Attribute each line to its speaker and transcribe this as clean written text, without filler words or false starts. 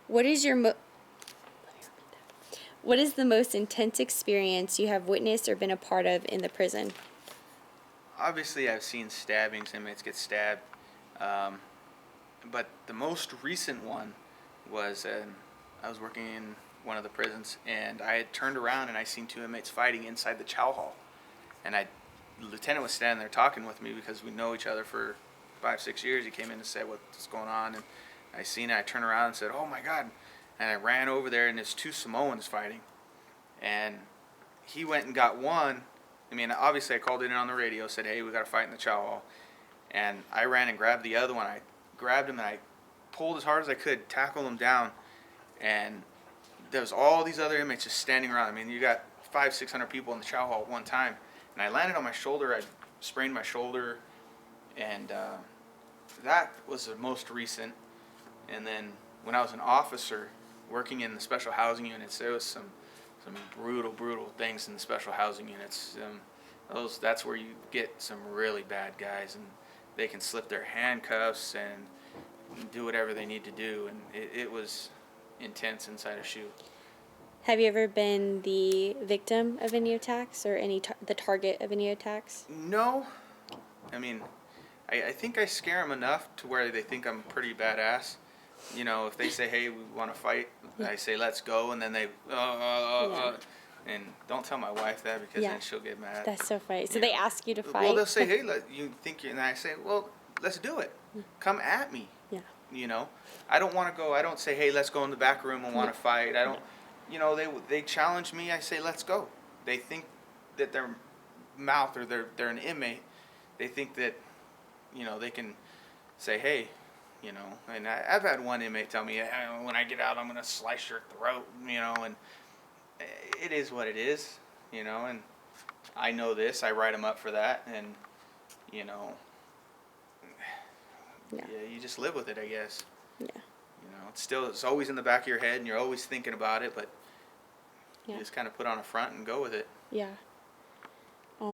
Speaker 1: What is your what is the most intense experience you have witnessed or been a part of in the prison?
Speaker 2: Obviously, I've seen stabbings, inmates get stabbed, um, but the most recent one was I was working in one of the prisons, and I had turned around and I seen two inmates fighting inside the chow hall, and the lieutenant was standing there talking with me because we know each other for 5, 6 years. He came in and said what's going on, and I seen it. I turned around and said, "Oh my God!" And I ran over there, and there's two Samoans fighting, and he went and got one. I mean, obviously, I called it in on the radio, said, "Hey, we got to fight in the chow hall," and I ran and grabbed the other one. I grabbed him and I pulled as hard as I could, tackled him down, and there was all these other inmates just standing around. I mean, you got 500, 600 people in the chow hall at one time, and I landed on my shoulder. I sprained my shoulder, and that was the most recent. And then when I was an officer working in the special housing units, there was some brutal things in the special housing units. That's where you get some really bad guys, and they can slip their handcuffs and do whatever they need to do, and it was intense inside a shoe.
Speaker 1: Have you ever been the victim of any attacks or the target of any attacks?
Speaker 2: No, I mean, I think I scare them enough to where they think I'm pretty badass. You know, if they say, "Hey, we want to fight," I say, "Let's go," and then they, and don't tell my wife that because then she'll get mad.
Speaker 1: That's so funny. So they ask you to fight?
Speaker 2: Well, they'll say, "Hey, you think you?" And I say, "Well, let's do it. Come at me."
Speaker 1: Yeah.
Speaker 2: You know, I don't want to go. I don't say, "Hey, let's go in the back room and want to fight." I don't. You know, they challenge me. I say, "Let's go." They think that their mouth or they're an inmate. They think that, you know, they can say, "Hey." You know, and I've had one inmate tell me, when I get out, I'm going to slice your throat, you know, and it is what it is, you know, and I know this. I write them up for that, and, you know, yeah, you just live with it, I guess.
Speaker 1: Yeah.
Speaker 2: You know, it's always in the back of your head, and you're always thinking about it, but you just kind of put on a front and go with it.
Speaker 1: Yeah.